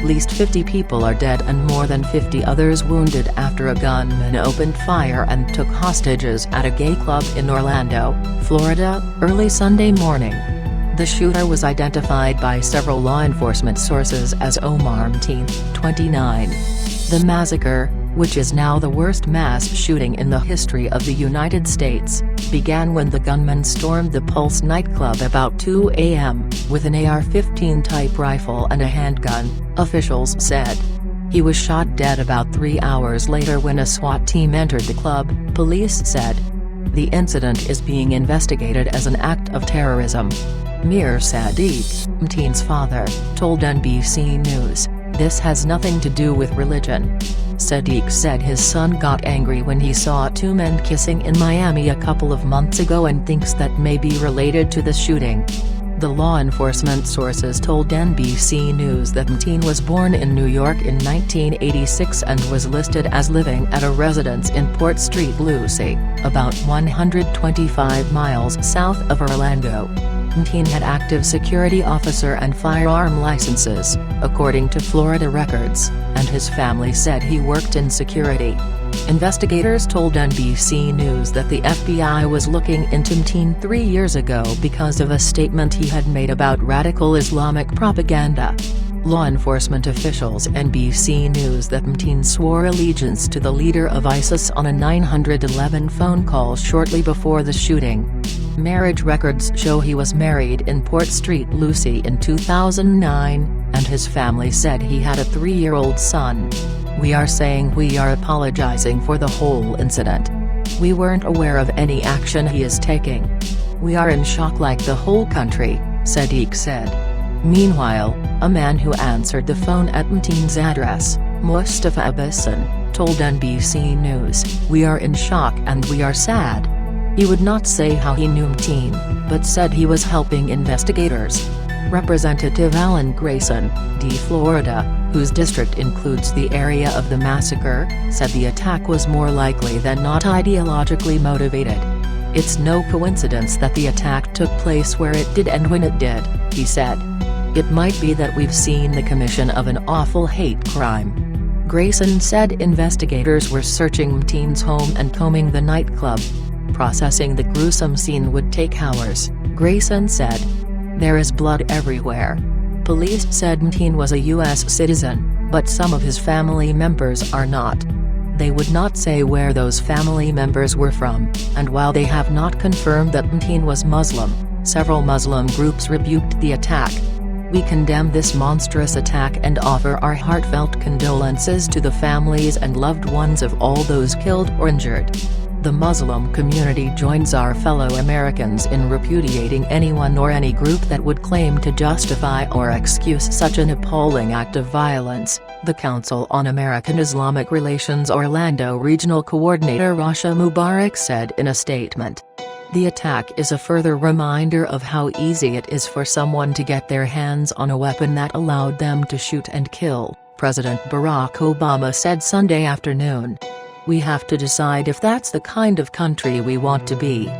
least 50 people are dead and more than 50 others wounded after a gunman opened fire and took hostages at a gay club in Orlando, Florida, early Sunday morning. The shooter was identified by several law enforcement sources as Omar Mateen, 29. The massacre, which is now the worst mass shooting in the history of the United States, began when the gunman stormed the Pulse nightclub about 2 a.m., with an AR-15 type rifle and a handgun, officials said. He was shot dead about 3 hours later when a SWAT team entered the club, police said. The incident is being investigated as an act of terrorism. Mir Sadiq, Mateen's father, told NBC News, "This has nothing to do with religion." Sadiq said his son got angry when he saw two men kissing in Miami a couple of months ago and thinks that may be related to the shooting. The law enforcement sources told NBC News that Mateen was born in New York in 1986 and was listed as living at a residence in Port St. Lucie, about 125 miles south of Orlando. Mateen had active security officer and firearm licenses, according to Florida records, and his family said he worked in security. Investigators told NBC News that the FBI was looking into Mateen 3 years ago because of a statement he had made about radical Islamic propaganda. Law enforcement officials NBC News that Mateen swore allegiance to the leader of ISIS on a 911 phone call shortly before the shooting. Marriage records show he was married in Port St. Lucie in 2009, and his family said he had a 3-year-old son. "We are saying we are apologizing for the whole incident. We weren't aware of any action he is taking. We are in shock like the whole country," Sadiq said. Meanwhile, a man who answered the phone at Mateen's address, Mustafa Abassan, told NBC News, "We are in shock and we are sad." He would not say how he knew Mateen, but said he was helping investigators. Representative Alan Grayson, D. Florida, whose district includes the area of the massacre, said the attack was more likely than not ideologically motivated. "It's no coincidence that the attack took place where it did and when it did," he said. "It might be that we've seen the commission of an awful hate crime." Grayson said investigators were searching Mateen's home and combing the nightclub. Processing the gruesome scene would take hours, Grayson said. "There is blood everywhere." Police said Mateen was a U.S. citizen, but some of his family members are not. They would not say where those family members were from, and while they have not confirmed that Mateen was Muslim, several Muslim groups rebuked the attack. "We condemn this monstrous attack and offer our heartfelt condolences to the families and loved ones of all those killed or injured. The Muslim community joins our fellow Americans in repudiating anyone or any group that would claim to justify or excuse such an appalling act of violence," the Council on American Islamic Relations Orlando Regional Coordinator Rasha Mubarak said in a statement. "The attack is a further reminder of how easy it is for someone to get their hands on a weapon that allowed them to shoot and kill," President Barack Obama said Sunday afternoon. "We have to decide if that's the kind of country we want to be.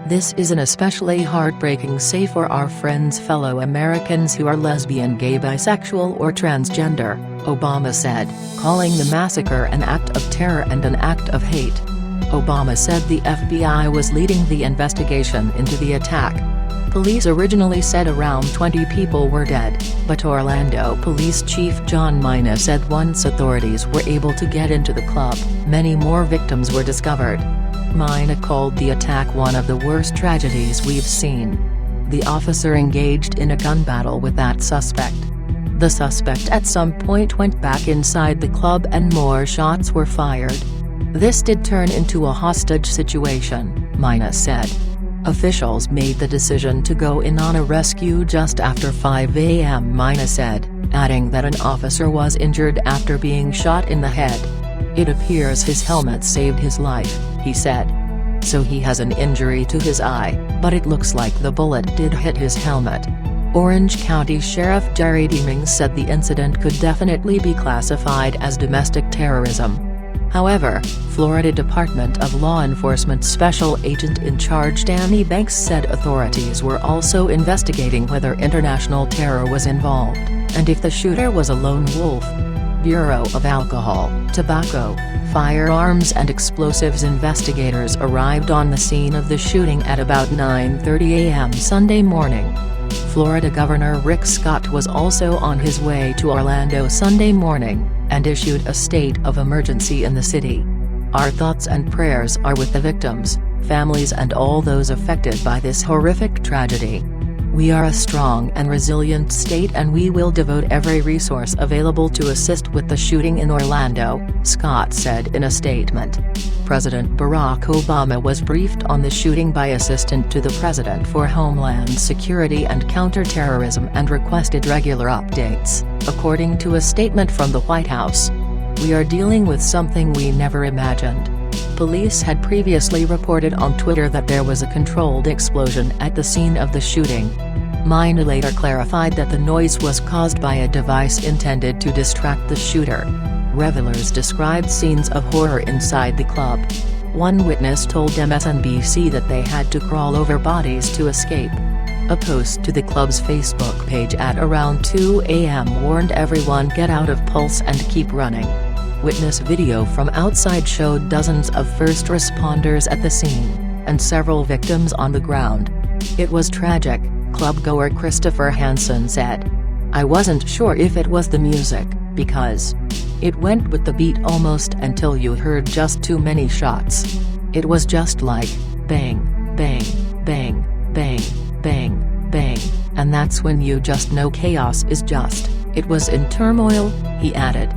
This is an especially heartbreaking day for our friends fellow Americans who are lesbian, gay, bisexual or transgender," Obama said, calling the massacre an act of terror and an act of hate. Obama said the FBI was leading the investigation into the attack. Police originally said around 20 people were dead, but Orlando Police Chief John Mina said once authorities were able to get into the club, many more victims were discovered. Mina called the attack one of the worst tragedies we've seen. The officer engaged in a gun battle with that suspect. The suspect at some point went back inside the club and more shots were fired. "This did turn into a hostage situation," Mina said. Officials made the decision to go in on a rescue just after 5 a.m., Mina said, adding that an officer was injured after being shot in the head. "It appears his helmet saved his life," he said. "So he has an injury to his eye, but it looks like the bullet did hit his helmet." Orange County Sheriff Jerry Demings said the incident could definitely be classified as domestic terrorism. However, Florida Department of Law Enforcement Special Agent in Charge Danny Banks said authorities were also investigating whether international terror was involved. And if the shooter was a lone wolf? Bureau of Alcohol, Tobacco, Firearms and Explosives investigators arrived on the scene of the shooting at about 9:30 a.m. Sunday morning. Florida Governor Rick Scott was also on his way to Orlando Sunday morning, and issued a state of emergency in the city. Our thoughts and prayers are with the victims, families and all those affected by this horrific tragedy. We are a strong and resilient state and we will devote every resource available to assist with the shooting in Orlando, Scott said in a statement. President Barack Obama was briefed on the shooting by Assistant to the President for Homeland Security and Counterterrorism and requested regular updates, according to a statement from the White House. We are dealing with something we never imagined. Police had previously reported on Twitter that there was a controlled explosion at the scene of the shooting. Mine later clarified that the noise was caused by a device intended to distract the shooter. Revelers described scenes of horror inside the club. One witness told MSNBC that they had to crawl over bodies to escape. A post to the club's Facebook page at around 2 a.m. warned everyone get out of Pulse and keep running. Witness video from outside showed dozens of first responders at the scene, and several victims on the ground. It was tragic, clubgoer Christopher Hansen said. I wasn't sure if it was the music, because it went with the beat almost until you heard just too many shots. It was just like, bang, bang, bang, bang, bang, bang, and that's when you just know chaos is just. It was in turmoil, he added.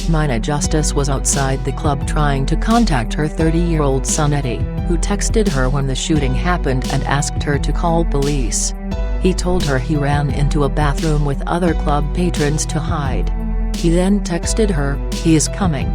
Mina Justice was outside the club trying to contact her 30-year-old son Eddie, who texted her when the shooting happened and asked her to call police. He told her he ran into a bathroom with other club patrons to hide. He then texted her, "He is coming."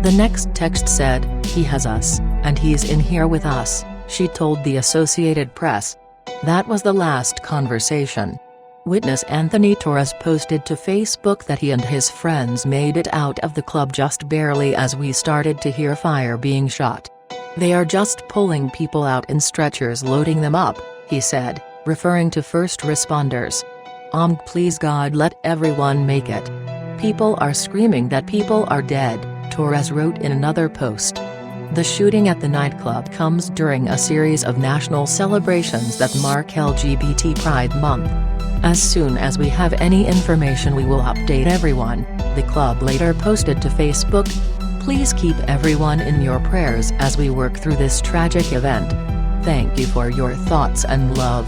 The next text said, "He has us, and he's in here with us," she told the Associated Press. That was the last conversation. Witness Anthony Torres posted to Facebook that he and his friends made it out of the club just barely as we started to hear fire being shot. They are just pulling people out in stretchers, loading them up, he said, referring to first responders. Please God, let everyone make it. People are screaming that people are dead, Torres wrote in another post. The shooting at the nightclub comes during a series of national celebrations that mark LGBT Pride Month. As soon as we have any information we will update everyone, the club later posted to Facebook. Please keep everyone in your prayers as we work through this tragic event. Thank you for your thoughts and love.